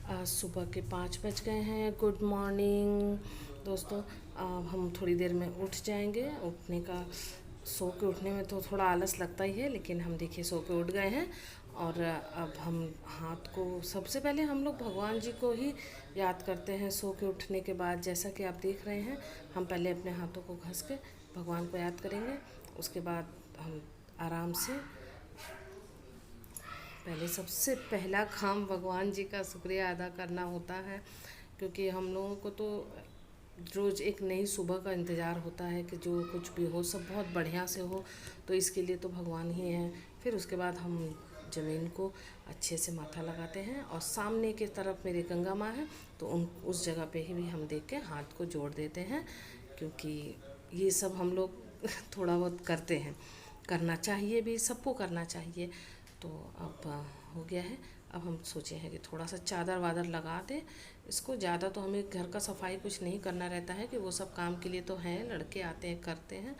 आज सुबह के 5 बज गए हैं। गुड मॉर्निंग दोस्तों। हम थोड़ी देर में उठ जाएंगे। उठने का सो के उठने में तो थोड़ा आलस लगता ही है, लेकिन हम देखिए सो के उठ गए हैं। और अब हम हाथ को सबसे पहले हम लोग भगवान जी को ही याद करते हैं सो के उठने के बाद। जैसा कि आप देख रहे हैं, हम पहले अपने हाथों को घस के भगवान को याद करेंगे। उसके बाद हम आराम से पहले सबसे पहला काम भगवान जी का शुक्रिया अदा करना होता है, क्योंकि हम लोगों को तो रोज़ एक नई सुबह का इंतज़ार होता है कि जो कुछ भी हो सब बहुत बढ़िया से हो। तो इसके लिए तो भगवान ही हैं। फिर उसके बाद हम ज़मीन को अच्छे से माथा लगाते हैं और सामने की तरफ मेरी गंगा माँ है, तो उस जगह पे ही भी हम देख के हाथ को जोड़ देते हैं, क्योंकि ये सब हम लोग थोड़ा बहुत करते हैं, करना चाहिए भी, सबको करना चाहिए। तो अब हो गया है। अब हम सोचे हैं कि थोड़ा सा चादर वादर लगा दें इसको। ज़्यादा तो हमें घर का सफाई कुछ नहीं करना रहता है, कि वो सब काम के लिए तो हैं, लड़के आते हैं करते हैं।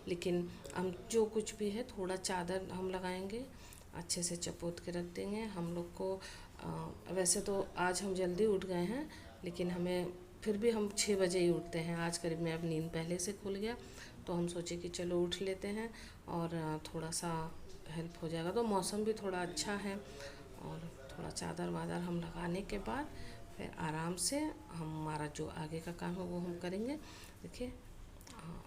लेकिन हम जो कुछ भी है थोड़ा चादर हम लगाएंगे, अच्छे से चपोत के रख देंगे। हम लोग को वैसे तो आज हम जल्दी उठ गए हैं, लेकिन हमें फिर भी हम 6 बजे ही उठते हैं। आज करीब में अब नींद पहले से खुल गया, तो हम सोचे कि चलो उठ लेते हैं और थोड़ा सा हेल्प हो जाएगा। तो मौसम भी थोड़ा अच्छा है, और थोड़ा चादर वादर हम लगाने के बाद फिर आराम से हमारा जो आगे का काम है वो हम करेंगे। देखिए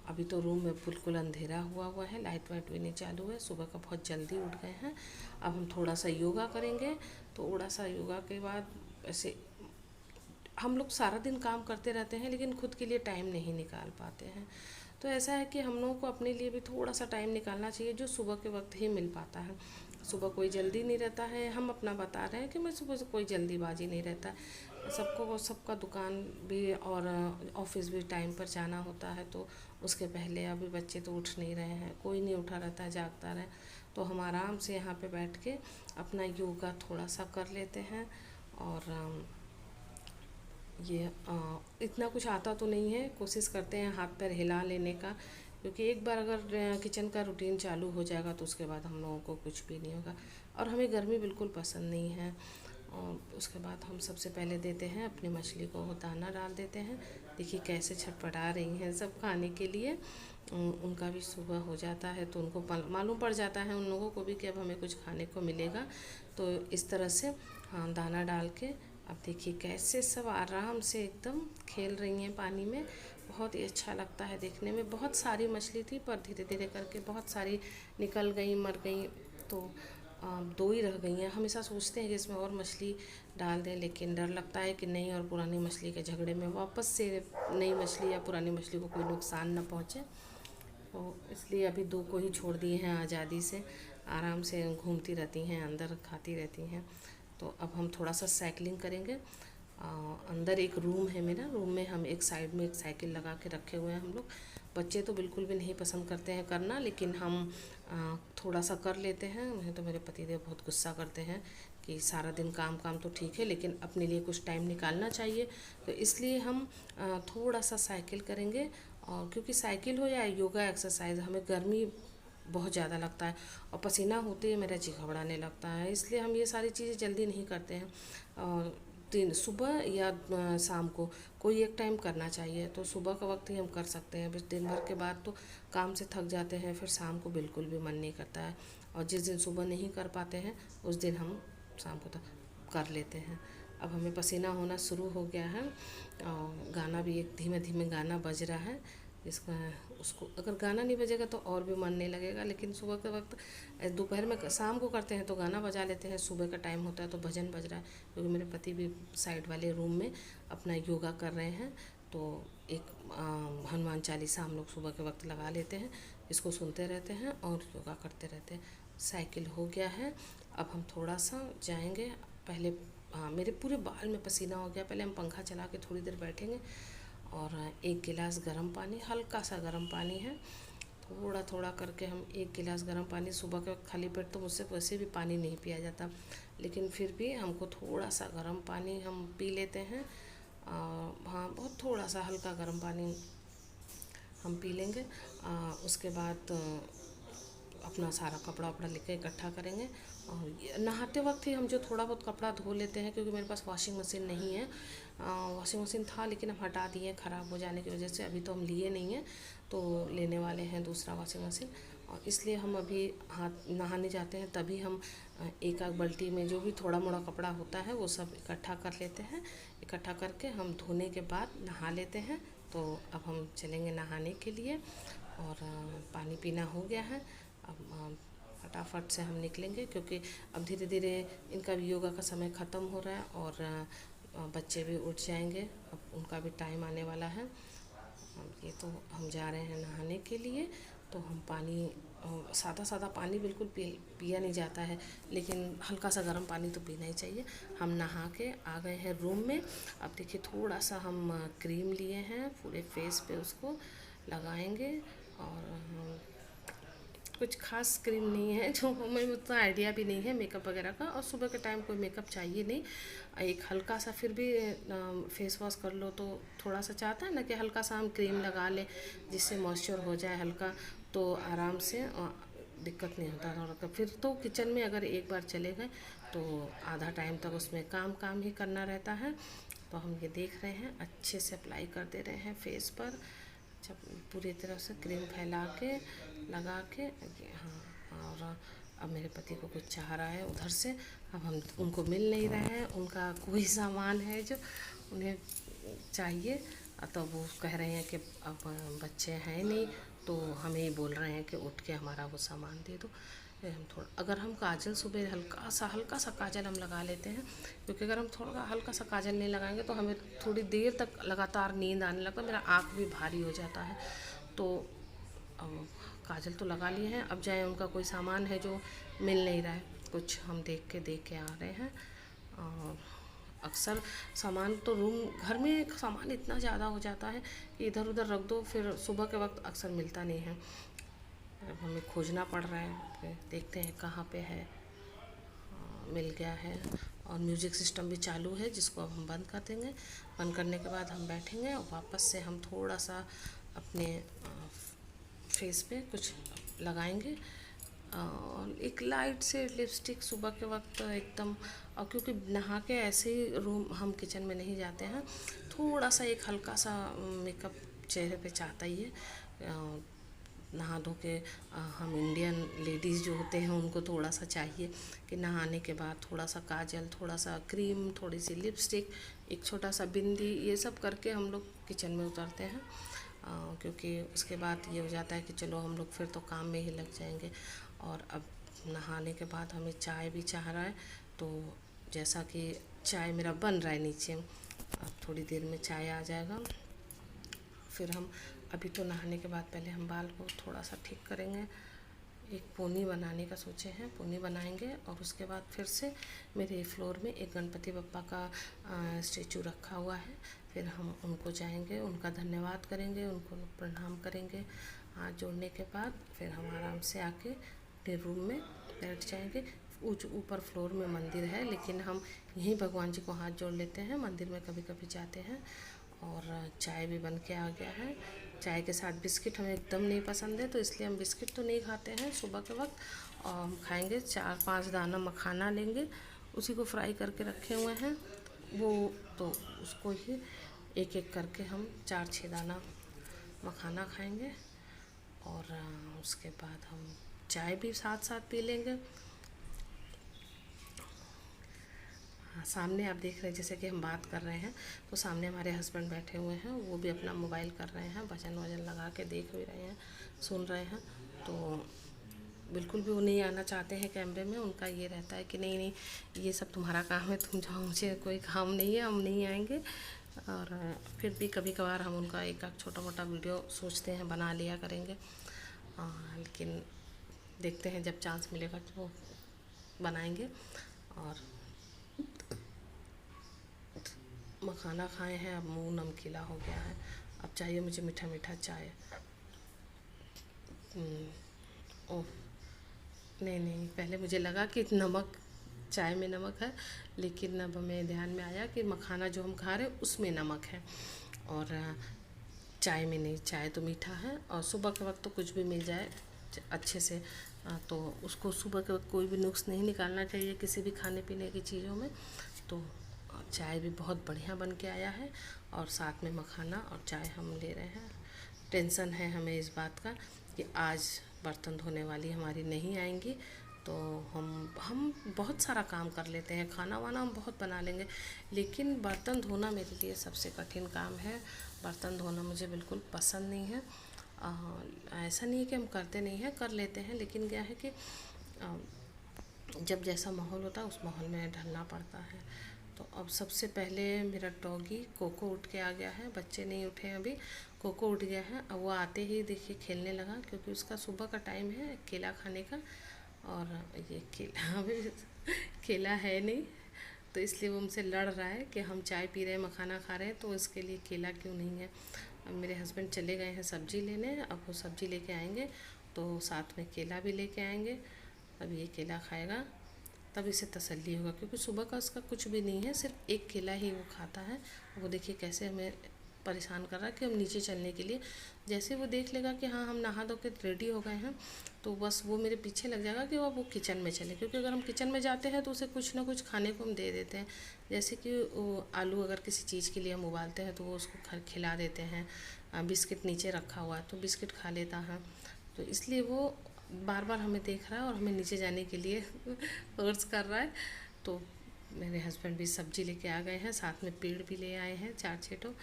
अभी तो रूम में बिल्कुल अंधेरा हुआ हुआ है, लाइट वाइट भी नहीं चालू है। सुबह का बहुत जल्दी उठ गए हैं। अब हम थोड़ा सा योगा करेंगे। तो थोड़ा सा योगा के बाद ऐसे हम लोग सारा दिन काम करते रहते हैं, लेकिन खुद के लिए टाइम नहीं निकाल पाते हैं। तो ऐसा है कि हम लोगों को अपने लिए भी थोड़ा सा टाइम निकालना चाहिए, जो सुबह के वक्त ही मिल पाता है। सुबह कोई जल्दी नहीं रहता है। हम अपना बता रहे हैं कि मैं सुबह से कोई जल्दीबाजी नहीं रहता है। सबको सबका दुकान भी और ऑफिस भी टाइम पर जाना होता है, तो उसके पहले अभी बच्चे तो उठ नहीं रहे हैं, कोई नहीं उठा रहता है, जागता रहे। तो हम आराम से यहाँ पे बैठ के अपना योगा थोड़ा सा कर लेते हैं। और ये इतना कुछ आता तो नहीं है, कोशिश करते हैं हाथ पैर हिला लेने का, क्योंकि एक बार अगर किचन का रूटीन चालू हो जाएगा तो उसके बाद हम लोगों को कुछ भी नहीं होगा। और हमें गर्मी बिल्कुल पसंद नहीं है। और उसके बाद हम सबसे पहले देते हैं अपनी मछली को दाना डाल देते हैं। देखिए कैसे छटपटा रही हैं सब खाने के लिए। उनका भी सुबह हो जाता है, तो उनको मालूम पड़ जाता है उन लोगों को भी कि अब हमें कुछ खाने को मिलेगा। तो इस तरह से हाँ दाना डाल के अब देखिए कैसे सब आराम से एकदम खेल रही हैं पानी में। बहुत ही अच्छा लगता है देखने में। बहुत सारी मछली थी, पर धीरे धीरे करके बहुत सारी निकल गई, मर गई। तो 2 ही रह गई हैं। हमेशा सोचते हैं कि इसमें और मछली डाल दें, लेकिन डर लगता है कि नहीं और पुरानी मछली के झगड़े में वापस से नई मछली या पुरानी मछली को कोई नुकसान न पहुँचे। तो इसलिए अभी 2 को ही छोड़ दिए हैं आज़ादी से, आराम से घूमती रहती हैं, अंदर खाती रहती हैं। तो अब हम थोड़ा सा साइकिलिंग करेंगे। अंदर एक रूम है मेरा, रूम में हम एक साइड में एक साइकिल लगा के रखे हुए हैं हम लोग। बच्चे तो बिल्कुल भी नहीं पसंद करते हैं करना, लेकिन हम थोड़ा सा कर लेते हैं। उन्हें तो मेरे पतिदेव बहुत गुस्सा करते हैं कि सारा दिन काम काम तो ठीक है, लेकिन अपने लिए कुछ टाइम निकालना चाहिए। तो इसलिए हम थोड़ा सा साइकिल करेंगे। और क्योंकि साइकिल हो या योगा एक्सरसाइज, हमें गर्मी बहुत ज़्यादा लगता है और पसीना होते ही मेरा जी घबराने लगता है, इसलिए हम ये सारी चीज़ें जल्दी नहीं करते हैं। और दिन सुबह या शाम को कोई एक टाइम करना चाहिए। तो सुबह का वक्त ही हम कर सकते हैं। बस दिन भर के बाद तो काम से थक जाते हैं, फिर शाम को बिल्कुल भी मन नहीं करता है। और जिस दिन सुबह नहीं कर पाते हैं उस दिन हम शाम को तक कर लेते हैं। अब हमें पसीना होना शुरू हो गया है, और गाना भी एक धीमे धीमे गाना बज रहा है। इसका उसको अगर गाना नहीं बजेगा तो और भी मन नहीं लगेगा। लेकिन सुबह के वक्त दोपहर में शाम को करते हैं तो गाना बजा लेते हैं, सुबह का टाइम होता है तो भजन बज रहा है, क्योंकि मेरे पति भी साइड वाले रूम में अपना योगा कर रहे हैं। तो एक हनुमान चालीसा हम लोग सुबह के वक्त लगा लेते हैं, इसको सुनते रहते हैं और योगा करते रहते हैं। साइकिल हो गया है। अब हम थोड़ा सा जाएंगे। पहले हाँ मेरे पूरे बाल में पसीना हो गया। पहले हम पंखा चला के थोड़ी देर बैठेंगे, और 1 गिलास गर्म पानी, हल्का सा गर्म पानी है, थोड़ा थोड़ा करके हम 1 गिलास गर्म पानी। सुबह के वक्त खाली पेट तो मुझसे वैसे भी पानी नहीं पिया जाता, लेकिन फिर भी हमको थोड़ा सा गर्म पानी हम पी लेते हैं। हाँ बहुत थोड़ा सा हल्का गर्म पानी हम पी लेंगे। उसके बाद अपना सारा कपड़ा वपड़ा लेकर इकट्ठा करेंगे। और नहाते वक्त ही हम जो थोड़ा बहुत कपड़ा धो लेते हैं, क्योंकि मेरे पास वॉशिंग मशीन नहीं है। वॉशिंग मशीन था लेकिन हम हटा दिए ख़राब हो जाने की वजह से। अभी तो हम लिए नहीं हैं, तो लेने वाले हैं दूसरा वॉशिंग मशीन। और इसलिए हम अभी हाथ नहाने जाते हैं तभी हम एक आध बाल्टी में जो भी थोड़ा मोड़ा कपड़ा होता है वो सब इकट्ठा कर लेते हैं। इकट्ठा करके हम धोने के बाद नहा लेते हैं। तो अब हम चलेंगे नहाने के लिए, और पानी पीना हो गया है। अब फटाफट से हम निकलेंगे, क्योंकि अब धीरे धीरे इनका भी योगा का समय ख़त्म हो रहा है, और बच्चे भी उठ जाएंगे, अब उनका भी टाइम आने वाला है। ये तो हम जा रहे हैं नहाने के लिए। तो हम पानी, सादा सादा पानी बिल्कुल पिया नहीं जाता है, लेकिन हल्का सा गर्म पानी तो पीना ही चाहिए। हम नहा के आ गए हैं रूम में। अब देखिए थोड़ा सा हम क्रीम लिए हैं, पूरे फेस पे उसको लगाएंगे। और कुछ खास क्रीम नहीं है, जो हमें उतना आइडिया भी नहीं है मेकअप वगैरह का, और सुबह के टाइम कोई मेकअप चाहिए नहीं। एक हल्का सा फिर भी फेस वॉश कर लो तो थोड़ा सा चाहता है ना कि हल्का सा हम क्रीम लगा लें, जिससे मॉइस्चर हो जाए हल्का, तो आराम से दिक्कत नहीं होता। और फिर तो किचन में अगर एक बार चले गए तो आधा टाइम तक उसमें काम ही करना रहता है। तो हम ये देख रहे हैं, अच्छे से अप्लाई कर दे रहे हैं फेस पर, जब पूरी तरह से क्रीम फैला के लगा के। हाँ, और अब मेरे पति को कुछ चाह रहा है उधर से। अब हम उनको मिल नहीं रहे हैं, उनका कोई सामान है जो उन्हें चाहिए। तो वो कह रहे हैं कि अब बच्चे हैं नहीं, तो हमें ही बोल रहे हैं कि उठ के हमारा वो सामान दे दो। हम थोड़ा, अगर हम काजल सुबह हल्का सा काजल हम लगा लेते हैं, क्योंकि अगर हम थोड़ा हल्का सा काजल नहीं लगाएंगे तो हमें थोड़ी देर तक लगातार नींद आने लगता है, मेरा आँख भी भारी हो जाता है। तो अब काजल तो लगा लिए हैं, अब जाए उनका कोई सामान है जो मिल नहीं रहा है, कुछ हम देख के आ रहे हैं। और अक्सर सामान तो घर में सामान इतना ज़्यादा हो जाता है कि इधर उधर रख दो, फिर सुबह के वक्त अक्सर मिलता नहीं है। अब हमें खोजना पड़ रहा है, फिर देखते हैं कहाँ पे है। मिल गया है, और म्यूज़िक सिस्टम भी चालू है, जिसको अब हम बंद कर देंगे। बंद करने के बाद हम बैठेंगे, और वापस से हम थोड़ा सा अपने फेस पे कुछ लगाएंगे, और एक लाइट से लिपस्टिक सुबह के वक्त एकदम। और क्योंकि नहा के ऐसे ही रूम हम किचन में नहीं जाते हैं, थोड़ा सा एक हल्का सा मेकअप चेहरे पे चाहता ही है। नहा धो के हम इंडियन लेडीज़ जो होते हैं उनको थोड़ा सा चाहिए कि नहाने के बाद थोड़ा सा काजल, थोड़ा सा क्रीम, थोड़ी सी लिपस्टिक, एक छोटा सा बिंदी, ये सब करके हम लोग किचन में उतरते हैं। क्योंकि उसके बाद ये हो जाता है कि चलो हम लोग फिर तो काम में ही लग जाएंगे। और अब नहाने के बाद हमें चाय भी चाह रहा है, तो जैसा कि चाय मेरा बन रहा है नीचे, अब थोड़ी देर में चाय आ जाएगा। फिर हम अभी तो नहाने के बाद पहले हम बाल को थोड़ा सा ठीक करेंगे। एक पोनी बनाने का सोचे हैं, पोनी बनाएंगे। और उसके बाद फिर से मेरे फ्लोर में एक गणपति बप्पा का स्टेचू रखा हुआ है, फिर हम उनको जाएंगे, उनका धन्यवाद करेंगे, उनको प्रणाम करेंगे। हाथ जोड़ने के बाद फिर हम आराम से आके अपने रूम में बैठ जाएंगे। ऊपर फ्लोर में मंदिर है, लेकिन हम यहीं भगवान जी को हाथ जोड़ लेते हैं, मंदिर में कभी कभी जाते हैं। और चाय भी बन के आ गया है। चाय के साथ बिस्किट हमें एकदम नहीं पसंद है, तो इसलिए हम बिस्किट तो नहीं खाते हैं सुबह के वक्त। और हम खाएंगे 4-5 दाना मखाना लेंगे, उसी को फ्राई करके रखे हुए हैं वो, तो उसको ही एक एक करके हम 4-6 दाना मखाना खाएंगे। और उसके बाद हम चाय भी साथ साथ पी लेंगे। हाँ, सामने आप देख रहे हैं जैसे कि हम बात कर रहे हैं, तो सामने हमारे हस्बैंड बैठे हुए हैं, वो भी अपना मोबाइल कर रहे हैं, भजन वजन लगा के देख भी रहे हैं, सुन रहे हैं। तो बिल्कुल भी वो नहीं आना चाहते हैं कैमरे में, उनका ये रहता है कि नहीं नहीं ये सब तुम्हारा काम है, तुम जाओ, मुझे कोई काम नहीं है, हम नहीं आएंगे। और फिर भी कभी कभार हम उनका एक छोटा मोटा वीडियो सोचते हैं बना लिया करेंगे। लेकिन देखते हैं जब चांस मिलेगा तो बनाएंगे। और मखाना खाए हैं, अब मुंह नमकीला हो गया है, अब चाहिए मुझे मीठा मीठा चाय। ओह नहीं नहीं, पहले मुझे लगा कि नमक, चाय में नमक है, लेकिन अब हमें ध्यान में आया कि मखाना जो हम खा रहे हैं उसमें नमक है, और चाय में नहीं। चाय तो मीठा है, और सुबह के वक्त तो कुछ भी मिल जाए अच्छे से तो उसको सुबह के वक्त कोई भी नुक्स नहीं निकालना चाहिए किसी भी खाने पीने की चीज़ों में। तो चाय भी बहुत बढ़िया बन के आया है, और साथ में मखाना और चाय हम ले रहे हैं। टेंशन है हमें इस बात का कि आज बर्तन धोने वाली हमारी नहीं आएंगी, तो हम बहुत सारा काम कर लेते हैं, खाना वाना हम बहुत बना लेंगे, लेकिन बर्तन धोना मेरे लिए सबसे कठिन काम है। बर्तन धोना मुझे बिल्कुल पसंद नहीं है। ऐसा नहीं है कि हम करते नहीं हैं, कर लेते हैं, लेकिन क्या है कि जब जैसा माहौल होता है उस माहौल में ढलना पड़ता है। तो अब सबसे पहले मेरा डॉगी कोको उठ के आ गया है, बच्चे नहीं उठे हैं अभी, कोको उठ गया है। अब वो आते ही देखिए खेलने लगा, क्योंकि उसका सुबह का टाइम है केला खाने का, और ये केला अभी केला है नहीं, तो इसलिए वो हमसे लड़ रहा है कि हम चाय पी रहे हैं, मखाना खा रहे हैं, तो इसके लिए केला क्यों नहीं है। अब मेरे हस्बैंड चले गए हैं सब्ज़ी लेने, अब वो सब्ज़ी लेके आएंगे तो साथ में केला भी लेके आएंगे। अब ये केला खाएगा तब इसे तसल्ली होगा, क्योंकि सुबह का उसका कुछ भी नहीं है, सिर्फ एक केला ही वो खाता है। वो देखिए कैसे हमें परेशान कर रहा है कि हम नीचे चलने के लिए, जैसे वो देख लेगा कि हाँ हम नहा धो के रेडी हो गए हैं, तो बस वो मेरे पीछे लग जाएगा कि वो किचन में चले, क्योंकि अगर हम किचन में जाते हैं तो उसे कुछ ना कुछ खाने को हम दे देते हैं। जैसे कि आलू अगर किसी चीज़ के लिए हम उबालते हैं तो वो उसको खिला देते हैं, बिस्किट नीचे रखा हुआ है तो बिस्किट खा लेता है। तो इसलिए वो बार बार हमें देख रहा है और हमें नीचे जाने के लिए फोर्स कर रहा है। तो मेरे हस्बैंड भी सब्ज़ी लेके आ गए हैं, साथ में पेड़ भी ले आए हैं 4-6 ठो।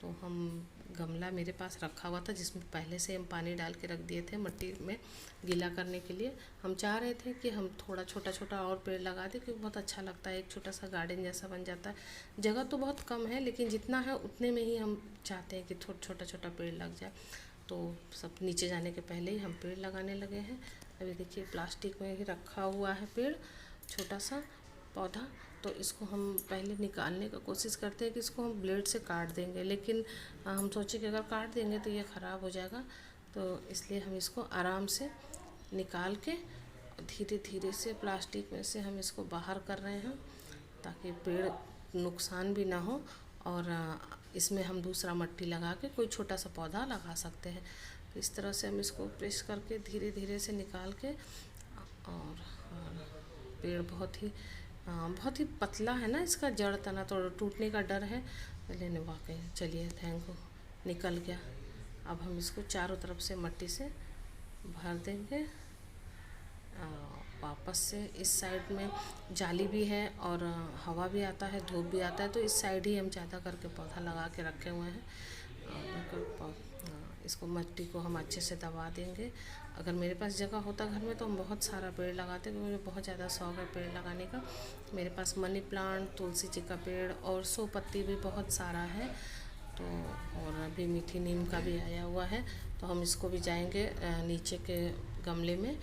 तो हम गमला मेरे पास रखा हुआ था जिसमें पहले से हम पानी डाल के रख दिए थे मिट्टी में गीला करने के लिए। हम चाह रहे थे कि हम थोड़ा छोटा छोटा और पेड़ लगा दें, क्योंकि बहुत अच्छा लगता है, एक छोटा सा गार्डन जैसा बन जाता है। जगह तो बहुत कम है, लेकिन जितना है उतने में ही हम चाहते हैं कि छोटा छोटा पेड़ लग जाए। तो सब नीचे जाने के पहले ही हम पेड़ लगाने लगे हैं। अभी देखिए प्लास्टिक में ही रखा हुआ है पेड़, छोटा सा पौधा। तो इसको हम पहले निकालने का कोशिश करते हैं कि इसको हम ब्लेड से काट देंगे, लेकिन हम सोचे कि अगर काट देंगे तो ये ख़राब हो जाएगा, तो इसलिए हम इसको आराम से निकाल के धीरे धीरे से प्लास्टिक में से हम इसको बाहर कर रहे हैं, ताकि पेड़ नुकसान भी ना हो, और इसमें हम दूसरा मिट्टी लगा के कोई छोटा सा पौधा लगा सकते हैं। तो इस तरह से हम इसको प्रेस करके धीरे धीरे से निकाल के, और पेड़ बहुत ही पतला है ना, इसका जड़ तना तो टूटने का डर है, लेकिन वाकई चलिए थैंक यू निकल गया। अब हम इसको चारों तरफ से मिट्टी से भर देंगे। वापस से इस साइड में जाली भी है और हवा भी आता है, धूप भी आता है, तो इस साइड ही हम ज़्यादा करके पौधा लगा के रखे हुए हैं। इसको मिट्टी को हम अच्छे से दबा देंगे। अगर मेरे पास जगह होता घर में तो हम बहुत सारा पेड़ लगाते, क्योंकि मुझे बहुत ज़्यादा शौक है पेड़ लगाने का। मेरे पास मनी प्लांट, तुलसी जी का पेड़ और सौ पत्ती भी बहुत सारा है। तो और अभी मीठी नीम का भी आया हुआ है, तो हम इसको भी जाएंगे नीचे के गमले में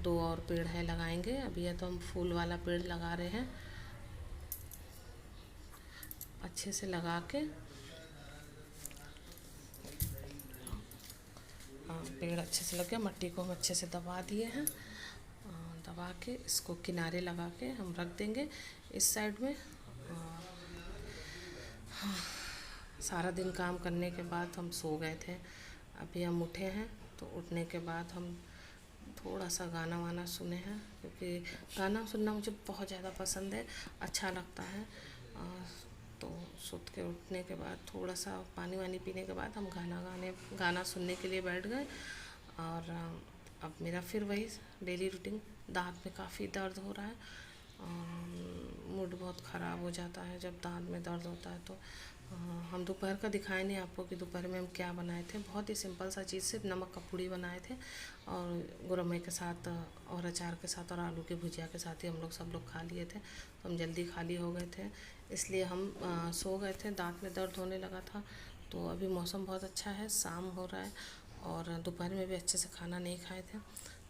2 और पेड़ है लगाएंगे। अभी ये तो हम फूल वाला पेड़ लगा रहे हैं, अच्छे से लगा के पेड़ अच्छे से लग गया। मिट्टी को हम अच्छे से दबा दिए हैं, दबा के इसको किनारे लगा के हम रख देंगे इस साइड में। सारा दिन काम करने के बाद हम सो गए थे, अभी हम उठे हैं, तो उठने के बाद हम थोड़ा सा गाना वाना सुने हैं, क्योंकि गाना सुनना मुझे बहुत ज़्यादा पसंद है, अच्छा लगता है। तो सुत के उठने के बाद थोड़ा सा पानी वानी पीने के बाद हम गाना सुनने के लिए बैठ गए। और अब मेरा फिर वही डेली रूटीन, दांत में काफ़ी दर्द हो रहा है, मूड बहुत ख़राब हो जाता है जब दांत में दर्द होता है। तो हम दोपहर का दिखाए नहीं आपको कि दोपहर में हम क्या बनाए थे। बहुत ही सिंपल सा चीज़, सिर्फ नमक का पूड़ी बनाए थे, और गुरमे के साथ और अचार के साथ और आलू की भुजिया के साथ ही हम लोग सब लोग खा लिए थे। तो हम जल्दी खाली हो गए थे, इसलिए हम सो गए थे। दांत में दर्द होने लगा था। तो अभी मौसम बहुत अच्छा है, शाम हो रहा है, और दोपहर में भी अच्छे से खाना नहीं खाए थे,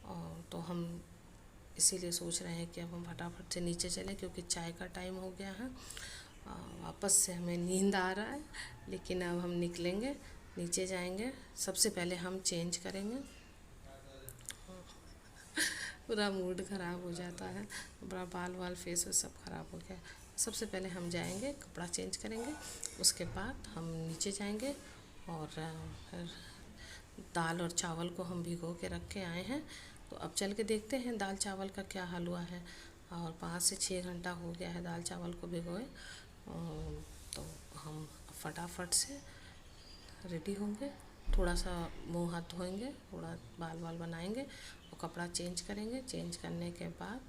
और तो हम इसीलिए सोच रहे हैं कि अब हम फटाफट से नीचे चलें, क्योंकि चाय का टाइम हो गया है। वापस से हमें नींद आ रहा है, लेकिन अब हम निकलेंगे, नीचे जाएंगे। सबसे पहले हम चेंज करेंगे, पूरा मूड ख़राब हो जाता है, पूरा बाल वाल फेस सब ख़राब हो गया। सबसे पहले हम जाएंगे, कपड़ा चेंज करेंगे, उसके बाद हम नीचे जाएंगे, और फिर दाल और चावल को हम भिगो के रख के आए हैं, तो अब चल के देखते हैं दाल चावल का क्या हाल हुआ है। और 5 से 6 घंटा हो गया है दाल चावल को भिगोए। तो हम फटाफट से रेडी होंगे, थोड़ा सा मुंह हाथ धोएंगे, थोड़ा बाल बाल बनाएंगे और कपड़ा चेंज करेंगे। चेंज करने के बाद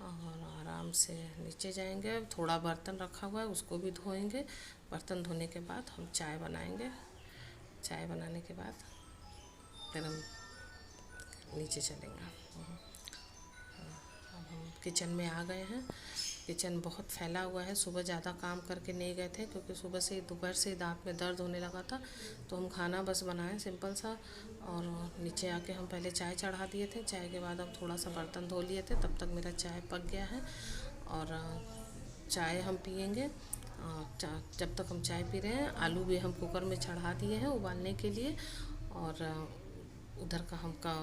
और आराम से नीचे जाएंगे। थोड़ा बर्तन रखा हुआ है उसको भी धोएंगे। बर्तन धोने के बाद हम चाय बनाएंगे। चाय बनाने के बाद फिर हम नीचे चलेंगे। अब हम किचन में आ गए हैं। किचन बहुत फैला हुआ है। सुबह ज़्यादा काम करके नहीं गए थे क्योंकि सुबह से दोपहर से दांत में दर्द होने लगा था, तो हम खाना बस बनाए सिंपल सा। और नीचे आके हम पहले चाय चढ़ा दिए थे। चाय के बाद हम थोड़ा सा बर्तन धो लिए थे, तब तक मेरा चाय पक गया है। और चाय हम पियेंगे। जब तक हम चाय पी रहे हैं, आलू भी हम कुकर में चढ़ा दिए हैं उबालने के लिए। और उधर का हम का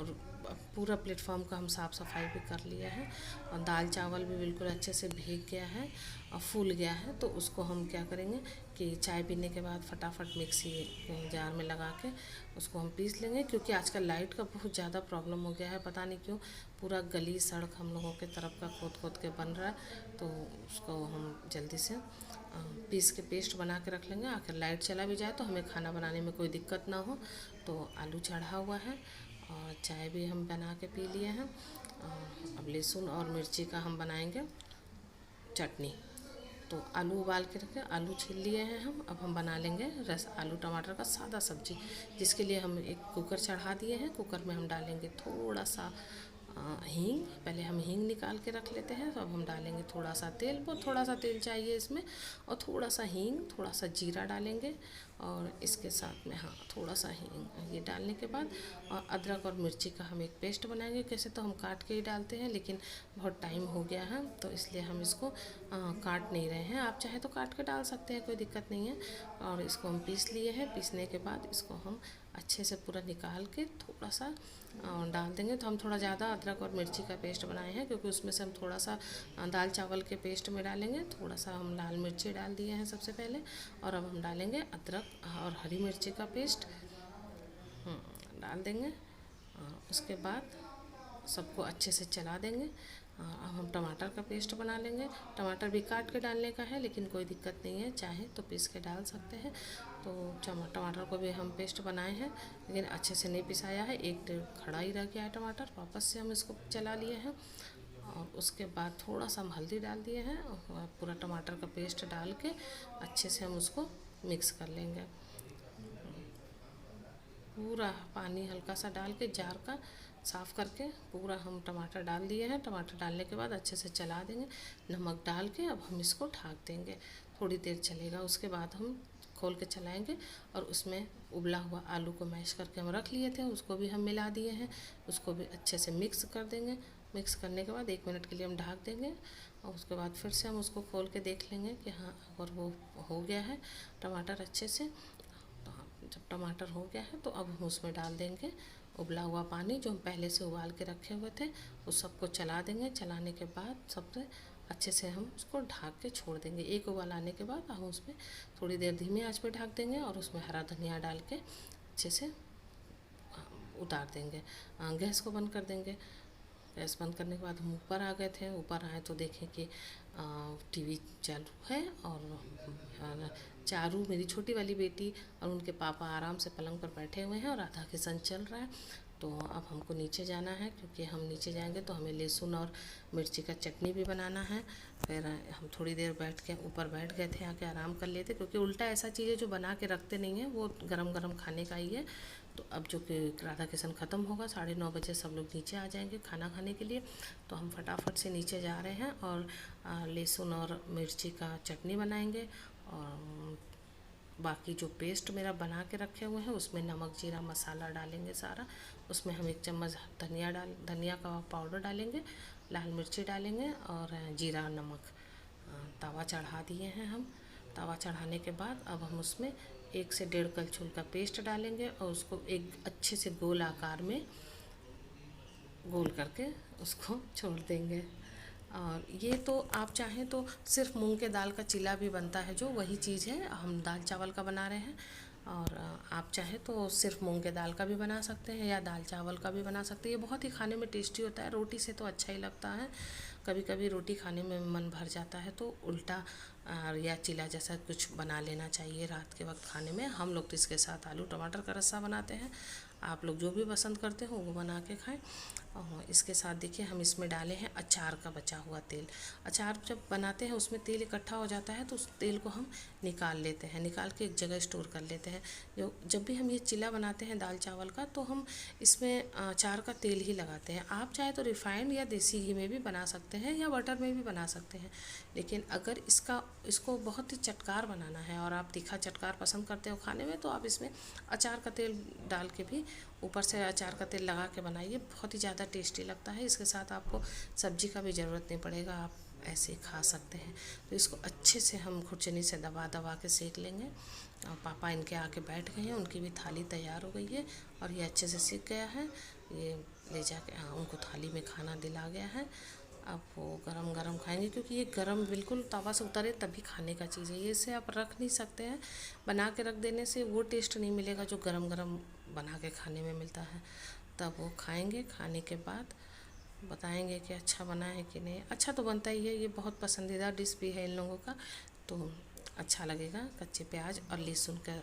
पूरा प्लेटफॉर्म का हम साफ़ सफाई भी कर लिया है। और दाल चावल भी बिल्कुल अच्छे से भीग गया है और फूल गया है। तो उसको हम क्या करेंगे कि चाय पीने के बाद फटाफट मिक्सी जार में लगा के उसको हम पीस लेंगे। क्योंकि आजकल लाइट का बहुत ज़्यादा प्रॉब्लम हो गया है, पता नहीं क्यों पूरा गली सड़क हम लोगों के तरफ का खोद खोद के बन रहा है। तो उसको हम जल्दी से पीस के पेस्ट बना के रख लेंगे। आखिर लाइट चला भी जाए तो हमें खाना बनाने में कोई दिक्कत ना हो। तो आलू चढ़ा हुआ है और चाय भी हम बना के पी लिए हैं। अब लहसुन और मिर्ची का हम बनाएंगे चटनी। तो आलू उबाल के रखे, आलू छील लिए हैं हम। अब हम बना लेंगे रस आलू टमाटर का सादा सब्जी, जिसके लिए हम एक कुकर चढ़ा दिए हैं। कुकर में हम डालेंगे थोड़ा सा हींग। पहले हम हींग निकाल के रख लेते हैं। तो अब हम डालेंगे थोड़ा सा तेल, बहुत थोड़ा सा तेल चाहिए इसमें। और थोड़ा सा हींग, थोड़ा सा जीरा डालेंगे। और इसके साथ में थोड़ा सा हींग, ये डालने के बाद और अदरक और मिर्ची का हम एक पेस्ट बनाएंगे। कैसे तो हम काट के ही डालते हैं, लेकिन बहुत टाइम हो गया है तो इसलिए हम इसको काट नहीं रहे हैं। आप चाहे तो काट के डाल सकते हैं, कोई दिक्कत नहीं है। और इसको हम पीस लिए हैं। पीसने के बाद इसको हम अच्छे से पूरा निकाल के थोड़ा सा डाल देंगे। तो हम थोड़ा ज़्यादा अदरक और मिर्ची का पेस्ट बनाए हैं, क्योंकि उसमें से हम थोड़ा सा दाल चावल के पेस्ट में डालेंगे। थोड़ा सा हम लाल मिर्ची डाल दिए हैं सबसे पहले। और अब हम डालेंगे अदरक और हरी मिर्ची का पेस्ट डाल देंगे। उसके बाद सबको अच्छे से चला देंगे। अब हम टमाटर का पेस्ट बना लेंगे। टमाटर भी काट के डालने का है, लेकिन कोई दिक्कत नहीं है, चाहे तो पीस के डाल सकते हैं। तो टमाटर को भी हम पेस्ट बनाए हैं, लेकिन अच्छे से नहीं पिसाया है। एक डेढ़ खड़ा ही रह गया है टमाटर। वापस से हम इसको चला लिए हैं। और उसके बाद थोड़ा सा हम हल्दी डाल दिए हैं और पूरा टमाटर का पेस्ट डाल के अच्छे से हम उसको मिक्स कर लेंगे। पूरा पानी हल्का सा डाल के जार का साफ़ करके पूरा हम टमाटर डाल दिए हैं। टमाटर डालने के बाद अच्छे से चला देंगे, नमक डाल के। अब हम इसको ढक देंगे, थोड़ी देर चलेगा। उसके बाद हम खोल के चलाएंगे और उसमें उबला हुआ आलू को मैश करके हम रख लिए थे, उसको भी हम मिला दिए हैं। उसको भी अच्छे से मिक्स कर देंगे। मिक्स करने के बाद 1 मिनट के लिए हम ढक देंगे। और उसके बाद फिर से हम उसको खोल के देख लेंगे कि हाँ, अगर वो हो गया है टमाटर अच्छे से। जब टमाटर हो गया है तो अब हम उसमें डाल देंगे उबला हुआ पानी, जो हम पहले से उबाल के रखे हुए थे। उस सबको चला देंगे। चलाने के बाद सबसे अच्छे से हम उसको ढक के छोड़ देंगे। एक उबाल आने के बाद हम उसमें थोड़ी देर धीमी आंच पे ढक देंगे और उसमें हरा धनिया डाल के अच्छे से उतार देंगे। गैस को बंद कर देंगे। गैस बंद करने के बाद हम ऊपर आ गए थे। ऊपर आए तो देखें कि टीवी चालू है और चारू मेरी छोटी वाली बेटी और उनके पापा आराम से पलंग पर बैठे हुए हैं और राधा किशन चल रहा है। तो अब हमको नीचे जाना है, क्योंकि हम नीचे जाएंगे तो हमें लहसुन और मिर्ची का चटनी भी बनाना है। फिर हम थोड़ी देर बैठ के ऊपर बैठ गए थे, आके आराम कर लिए थे, क्योंकि उल्टा ऐसा चीज़ है जो बना के रखते नहीं हैं, वो गरम गरम खाने का ही है। तो अब जो कि राधा किशन ख़त्म होगा 9:30 सब लोग नीचे आ जाएंगे खाना खाने के लिए। तो हम फटाफट से नीचे जा रहे हैं और लहसुन और मिर्ची का चटनी बनाएंगे। और बाकी जो पेस्ट मेरा बना के रखे हुए हैं उसमें नमक जीरा मसाला डालेंगे सारा। उसमें हम 1 चम्मच धनिया का पाउडर डालेंगे, लाल मिर्ची डालेंगे और जीरा नमक। तवा चढ़ा दिए हैं हम। तवा चढ़ाने के बाद अब हम उसमें 1 से 1.5 कलछुल का पेस्ट डालेंगे और उसको एक अच्छे से गोल आकार में गोल करके उसको छोड़ देंगे। और ये तो आप चाहें तो सिर्फ मूंग के दाल का चिला भी बनता है, जो वही चीज़ है, हम दाल चावल का बना रहे हैं। और आप चाहे तो सिर्फ मूंग के दाल का भी बना सकते हैं या दाल चावल का भी बना सकते हैं। ये बहुत ही खाने में टेस्टी होता है, रोटी से तो अच्छा ही लगता है। कभी कभी रोटी खाने में मन भर जाता है तो उल्टा या चिला जैसा कुछ बना लेना चाहिए रात के वक्त खाने में। हम लोग तो इसके साथ आलू टमाटर का रस्सा बनाते हैं, आप लोग जो भी पसंद करते हो वो बना के खाएं। और इसके साथ देखिए हम इसमें डाले हैं अचार का बचा हुआ तेल। अचार जब बनाते हैं उसमें तेल इकट्ठा हो जाता है तो उस तेल को हम निकाल लेते हैं, निकाल के एक जगह स्टोर कर लेते हैं। जब भी हम ये चिला बनाते हैं दाल चावल का तो हम इसमें अचार का तेल ही लगाते हैं। आप चाहे तो रिफाइंड या देसी घी में भी बना सकते हैं या बटर में भी बना सकते हैं। लेकिन अगर इसको बहुत ही चटकार बनाना है और आप तीखा चटकार पसंद करते हो खाने में तो आप इसमें अचार का तेल डाल के भी ऊपर से अचार का तेल लगा के बनाइए, बहुत ही ज़्यादा टेस्टी लगता है। इसके साथ आपको सब्जी का भी ज़रूरत नहीं पड़ेगा, आप ऐसे ही खा सकते हैं। तो इसको अच्छे से हम खुरचनी से दबा दबा के सेक लेंगे। और पापा इनके आके बैठ गए हैं, उनकी भी थाली तैयार हो गई है और ये अच्छे से सीख गया है। ये ले जाके उनको थाली में खाना दिला गया है। अब वो गरम गरम खाएंगे क्योंकि ये गरम बिल्कुल तवा से उतरे तभी खाने का चीज़ है। ये इसे आप रख नहीं सकते हैं, बना के रख देने से वो टेस्ट नहीं मिलेगा जो गरम गरम बना के खाने में मिलता है। तब वो खाएंगे, खाने के बाद बताएंगे कि अच्छा बना है कि नहीं। अच्छा तो बनता ही है, ये बहुत पसंदीदा डिश भी है इन लोगों का, तो अच्छा लगेगा। कच्चे प्याज और लहसुन का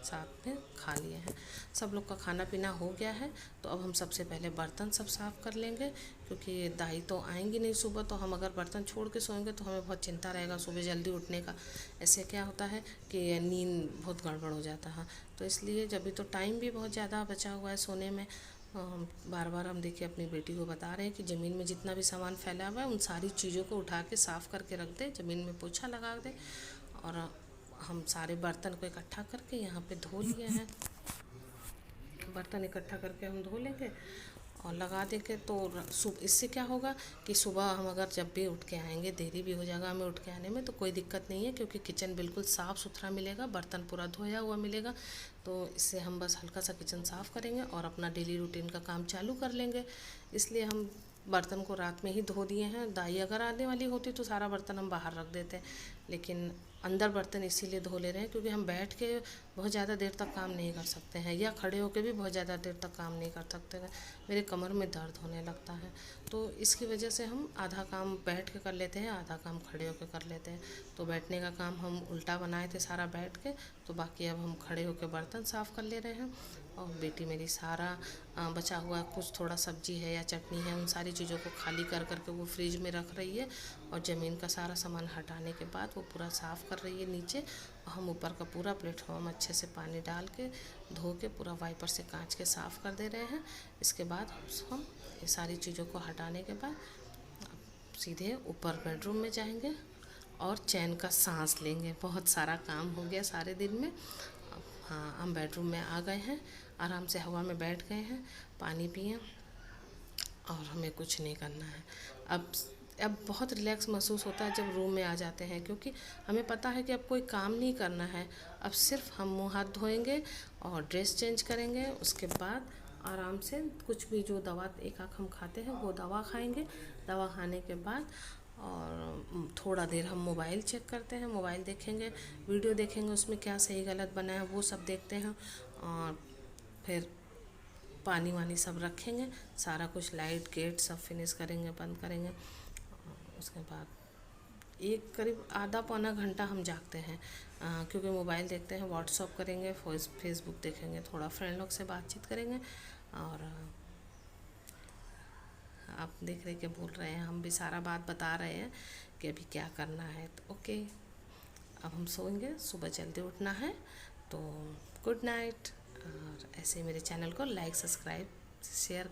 साथ में खा लिए हैं। सब लोग का खाना पीना हो गया है तो अब हम सबसे पहले बर्तन सब साफ़ कर लेंगे क्योंकि दाई तो आएंगी नहीं सुबह, तो हम अगर बर्तन छोड़ के सोएंगे तो हमें बहुत चिंता रहेगा सुबह जल्दी उठने का। ऐसे क्या होता है कि नींद बहुत गड़बड़ हो जाता है, तो इसलिए जब भी तो टाइम भी बहुत ज़्यादा बचा हुआ है सोने में। बार बार हम देखिए अपनी बेटी को बता रहे हैं कि ज़मीन में जितना भी सामान फैला हुआ है उन सारी चीज़ों को उठा के साफ़ करके रख दे, ज़मीन में पोछा लगा दे। और हम सारे बर्तन को इकट्ठा करके यहाँ पे धो लिए हैं। बर्तन इकट्ठा करके हम धो लेंगे और लगा देंगे तो इससे क्या होगा कि सुबह हम अगर जब भी उठ के आएंगे, देरी भी हो जाएगा हमें उठ के आने में तो कोई दिक्कत नहीं है क्योंकि किचन बिल्कुल साफ़ सुथरा मिलेगा, बर्तन पूरा धोया हुआ मिलेगा। तो इससे हम बस हल्का सा किचन साफ़ करेंगे और अपना डेली रूटीन का काम चालू कर लेंगे। इसलिए हम बर्तन को रात में ही धो दिए हैं। दाई अगर आने वाली होती तो सारा बर्तन हम बाहर रख देते, लेकिन अंदर बर्तन इसीलिए धो ले रहे हैं क्योंकि हम बैठ के बहुत ज़्यादा देर तक काम नहीं कर सकते हैं या खड़े होकर भी बहुत ज़्यादा देर तक काम नहीं कर सकते हैं, मेरे कमर में दर्द होने लगता है। तो इसकी वजह से हम आधा काम बैठ के कर लेते हैं, आधा काम खड़े होकर कर लेते हैं। तो बैठने का काम हम उल्टा बनाए थे सारा बैठ के, तो बाकी अब हम खड़े होकर बर्तन साफ़ कर ले रहे हैं। और बेटी मेरी सारा बचा हुआ कुछ थोड़ा सब्जी है या चटनी है उन सारी चीज़ों को खाली कर करके वो फ्रिज में रख रही है और ज़मीन का सारा सामान हटाने के बाद वो पूरा साफ़ कर रही है नीचे। हम ऊपर का पूरा प्लेटफॉर्म अच्छे से पानी डाल के धो के पूरा वाइपर से कांच के साफ़ कर दे रहे हैं। इसके बाद हम ये सारी चीज़ों को हटाने के बाद सीधे ऊपर बेडरूम में जाएंगे और चैन का सांस लेंगे। बहुत सारा काम हो गया सारे दिन में। हाँ, हम बेडरूम में आ गए हैं, आराम से हवा में बैठ गए हैं, पानी पिए और हमें कुछ नहीं करना है। अब बहुत रिलैक्स महसूस होता है जब रूम में आ जाते हैं क्योंकि हमें पता है कि अब कोई काम नहीं करना है। अब सिर्फ हम मुंह हाथ धोएंगे और ड्रेस चेंज करेंगे, उसके बाद आराम से कुछ भी जो दवा एक आँख हम खाते हैं वो दवा खाएंगे। दवा खाने के बाद और थोड़ा देर हम मोबाइल चेक करते हैं, मोबाइल देखेंगे, वीडियो देखेंगे, उसमें क्या सही गलत बना है वो सब देखते हैं। और फिर पानी वानी सब रखेंगे, सारा कुछ लाइट गेट सब फिनिश करेंगे, बंद करेंगे। उसके बाद एक करीब आधा पौना घंटा हम जागते हैं क्योंकि मोबाइल देखते हैं, व्हाट्सअप करेंगे, फेसबुक देखेंगे, थोड़ा फ्रेंड लोग से बातचीत करेंगे। और आप देख रहे कि बोल रहे हैं, हम भी सारा बात बता रहे हैं कि अभी क्या करना है। तो ओके, अब हम सोएंगे, सुबह जल्दी उठना है। तो गुड नाइट। और ऐसे मेरे चैनल को लाइक, सब्सक्राइब, शेयर